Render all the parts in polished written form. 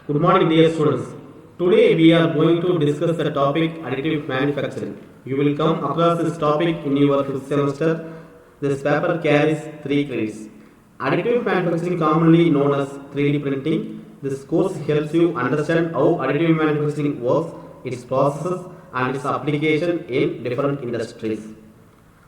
Good morning, dear students. Today we are going to discuss the topic additive manufacturing. You will come across this topic in your fifth semester. This paper carries 3 credits. Additive manufacturing, commonly known as 3D printing. This course helps you understand how additive manufacturing works, its processes, and its application in different industries.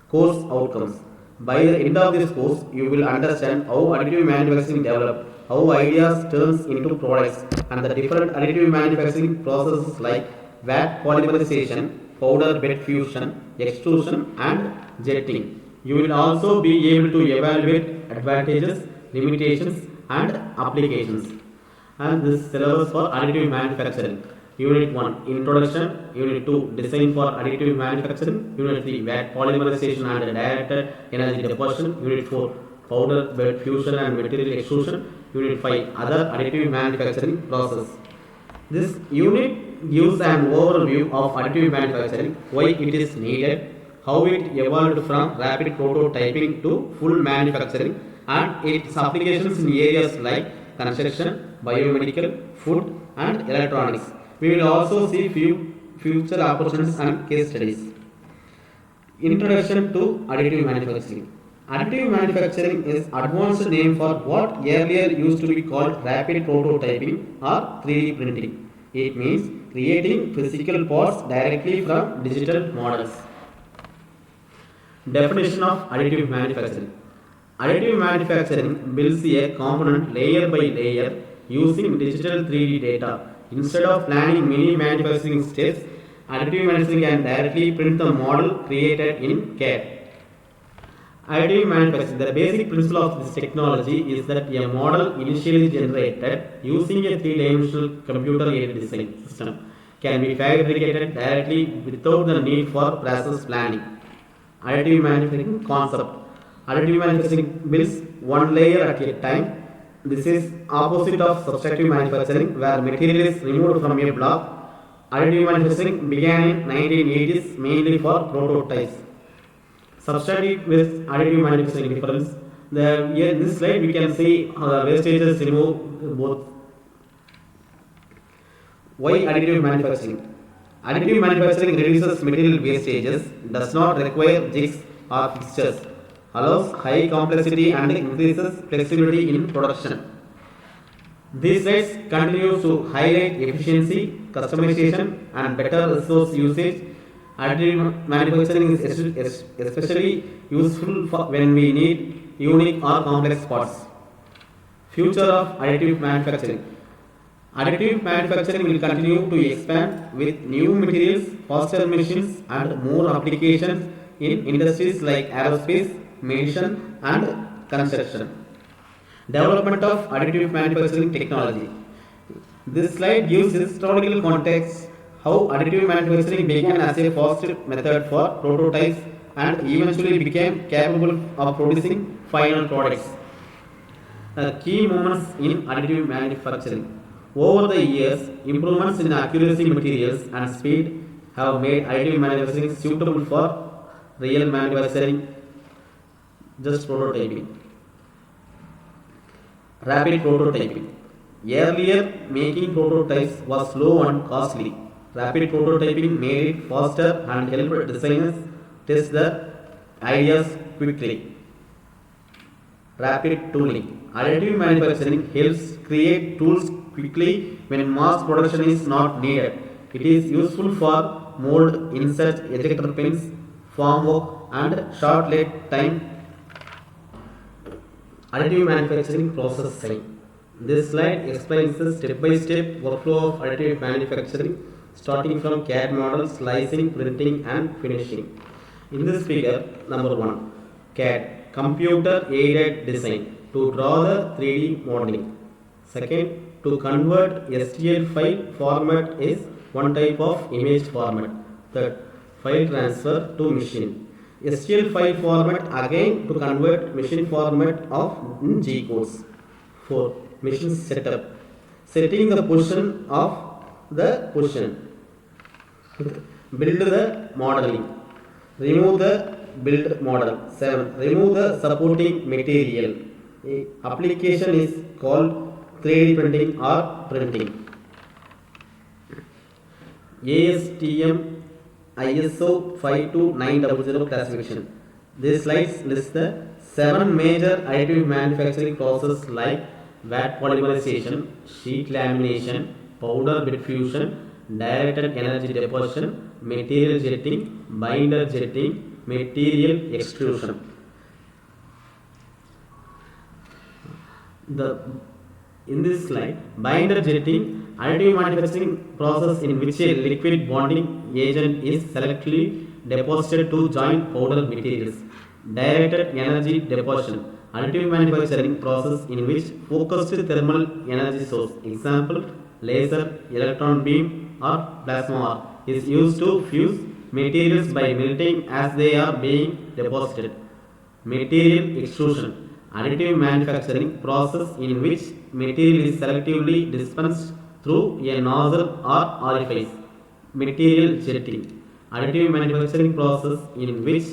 Course outcomes. By the end of this course, you will understand how additive manufacturing develops, how ideas turns into products, and the different additive manufacturing processes like vat polymerization, powder bed fusion, extrusion, and jetting. You will also be able to evaluate advantages, limitations, and applications. And this syllabus for additive manufacturing. Unit 1 Introduction, Unit 2 Design for Additive Manufacturing, Unit 3 Vat Polymerization and Directed Energy Deposition, Unit 4 Powder Bed Fusion and Material Extrusion, Unit 5 Other Additive Manufacturing Process. This unit gives an overview of additive manufacturing, why it is needed, how it evolved from rapid prototyping to full manufacturing, and its applications in areas like construction, biomedical, food, and electronics. We will also see few future opportunities and case studies. Introduction to additive manufacturing. Additive manufacturing is advanced name for what earlier used to be called rapid prototyping or 3D printing. It means creating physical parts directly from digital models. Definition of additive manufacturing. Additive manufacturing builds a component layer by layer using digital 3D data. Instead of planning many manufacturing steps, additive manufacturing can directly print the model created in CAD. Additive manufacturing. The basic principle of this technology is that a model initially generated using a three-dimensional computer-aided design system can be fabricated directly without the need for process planning. Additive manufacturing concept. Additive manufacturing builds one layer at a time. This is opposite of subtractive manufacturing, where material is removed from a block. Additive manufacturing began in 1980s mainly for prototypes. Subtractive with additive manufacturing difference. Here in this slide we can see the wastages remove both. Why additive manufacturing? Additive manufacturing reduces material wastages, does not require jigs or fixtures, allows high complexity and increases flexibility in production. These slides continue to highlight efficiency, customization, and better resource usage. Additive manufacturing is especially useful when we need unique or complex parts. Future of additive manufacturing. Additive manufacturing will continue to expand with new materials, faster machines, and more applications in industries like aerospace, medicine, and construction. Development of additive manufacturing technology. This slide gives historical context how additive manufacturing began as a first method for prototypes and eventually became capable of producing final products. Key moments in additive manufacturing. Over the years, improvements in accuracy, materials, and speed have made additive manufacturing suitable for real manufacturing, just prototyping. Rapid prototyping. Earlier, making prototypes was slow and costly. Rapid prototyping made it faster and helped designers test their ideas quickly. Rapid tooling. Additive manufacturing helps create tools quickly when mass production is not needed. It is useful for mold, insert, ejector pins, form work, and short lead time. Additive manufacturing process sign. This slide explains the step-by-step workflow of additive manufacturing, starting from CAD model, slicing, printing, and finishing. In this figure, number 1, CAD, computer aided design, to draw the 3D modeling. Second, to convert STL file format is one type of image format. Third, file transfer to machine. STL file format again to convert machine format of G codes. 4. Machine setup. Setting the position of the position. Build the modeling. Remove the build model. 7. Remove the supporting material. Application is called 3D printing or printing. ASTM ISO 52900 classification. This slides lists the 7 major additive manufacturing processes like wet polymerization, sheet lamination, powder bed fusion, directed energy deposition, material jetting, binder jetting, material extrusion. The In this slide, binder jetting, additive manufacturing process in which a liquid bonding agent is selectively deposited to join powder materials. Directed energy deposition, additive manufacturing process in which focused thermal energy source, example laser, electron beam or plasma is used to fuse materials by melting as they are being deposited. Material extrusion, additive manufacturing process in which material is selectively dispensed through a nozzle or orifice. Material jetting, additive manufacturing process in which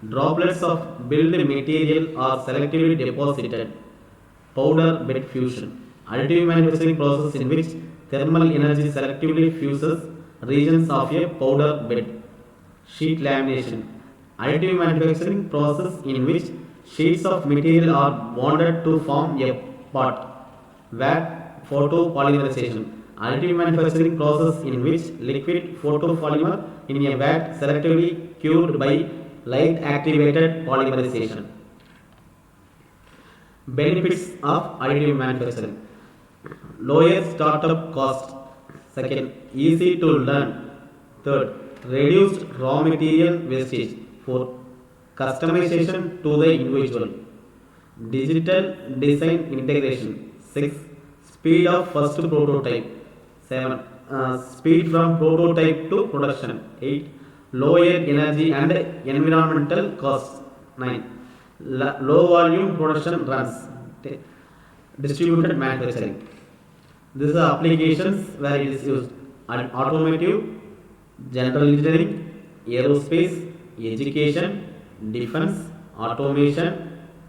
droplets of build material are selectively deposited. Powder bed fusion, additive manufacturing process in which thermal energy selectively fuses regions of a powder bed. Sheet lamination, additive manufacturing process in which sheets of material are bonded to form a part. Wet photopolymerization, additive manufacturing process in which liquid photopolymer in a vat selectively cured by light activated polymerization. Benefits of additive manufacturing: lower startup cost. Second, easy to learn. Third, reduced raw material wastage. Fourth, customization to the individual. Digital design integration. 6. Speed of first prototype. 7. Speed from prototype to production. 8. Lower energy and environmental costs. 9. Low volume production runs. Distributed manufacturing. These are applications where it is used: automotive, general engineering, aerospace, education, defense, automation,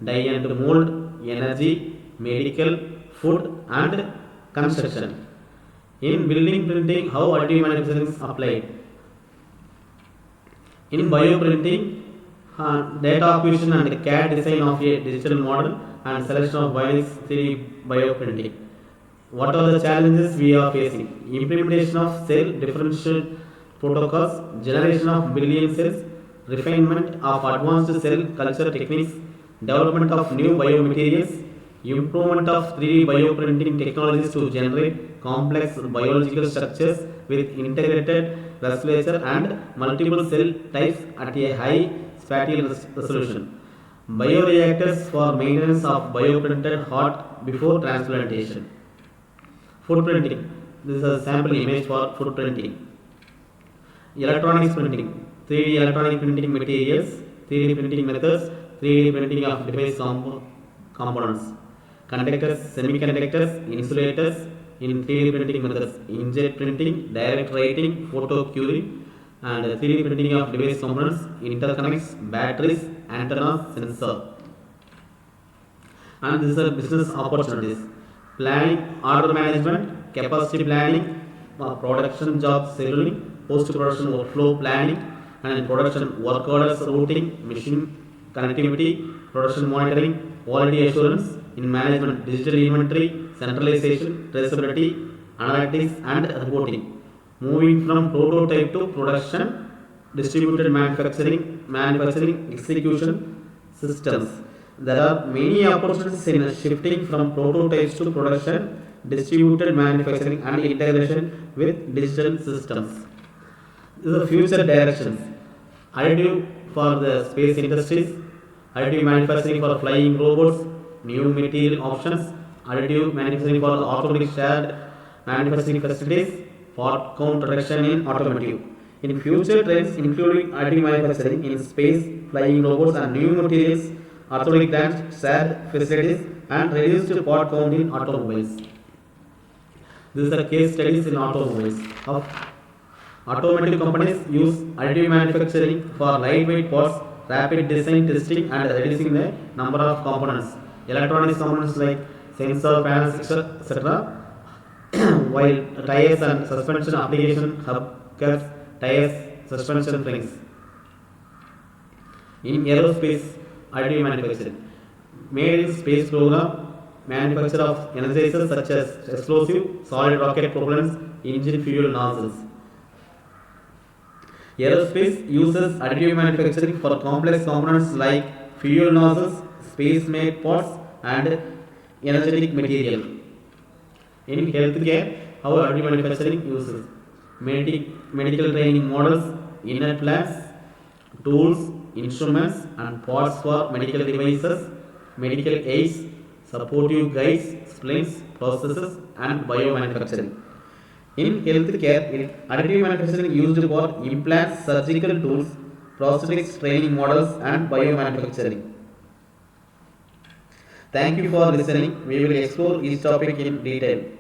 die and mold, energy, medical, food and construction. In building printing, how additive manufacturing is applied? In bioprinting, data acquisition and CAD design of a digital model and selection of bionics 3D bioprinting. What are the challenges we are facing? Implementation of cell differential protocols, generation of billion cells, refinement of advanced cell culture techniques, development of new biomaterials, improvement of 3D bioprinting technologies to generate complex biological structures with integrated vasculature and multiple cell types at a high spatial resolution. Bioreactors for maintenance of bioprinted heart before transplantation. Food printing. This is a sample image for food printing. Electronics printing. 3D electronic printing materials, 3D printing methods, 3D printing of device components. Conductors, semiconductors, insulators in 3D printing methods. Inkjet printing, direct writing, photo curing, and 3D printing of device components, interconnects, batteries, antennas, sensor. And these are business opportunities: planning, order management, capacity planning, production job scheduling, post-production workflow planning, and production work orders routing, machine connectivity, production monitoring, quality assurance, in management, digital inventory, centralization, traceability, analytics, and reporting. Moving from prototype to production, distributed manufacturing execution systems. There are many opportunities in shifting from prototypes to production, distributed manufacturing, and integration with digital systems. These are future directions: additive for the space industries, additive manufacturing for flying robots, new material options, additive manufacturing for automatic shared manufacturing facilities, part count reduction in automotive. In future trends including additive manufacturing in space, flying robots and new materials, automatic plants, shared facilities and reduced part count in automobiles. These are case studies in automobiles. Automotive companies use additive manufacturing for lightweight parts, rapid design testing and reducing the number of components. Electronics components like sensor panels, etc. While tires and suspension application rockets, tires, suspension rings. In aerospace, additive manufacturing, made in space program, manufacture of energizers such as explosive, solid rocket propellants, engine fuel nozzles. Aerospace uses additive manufacturing for complex components like fuel nozzles, space-made pods, and energetic material. In healthcare, how additive manufacturing uses medical training models, inner plants, tools, instruments, and parts for medical devices, medical aids, supportive guides, splints, processes, and biomanufacturing. In healthcare, additive manufacturing used for implants, surgical tools, prosthetics training models, and biomanufacturing. Thank you for listening. We will explore each topic in detail.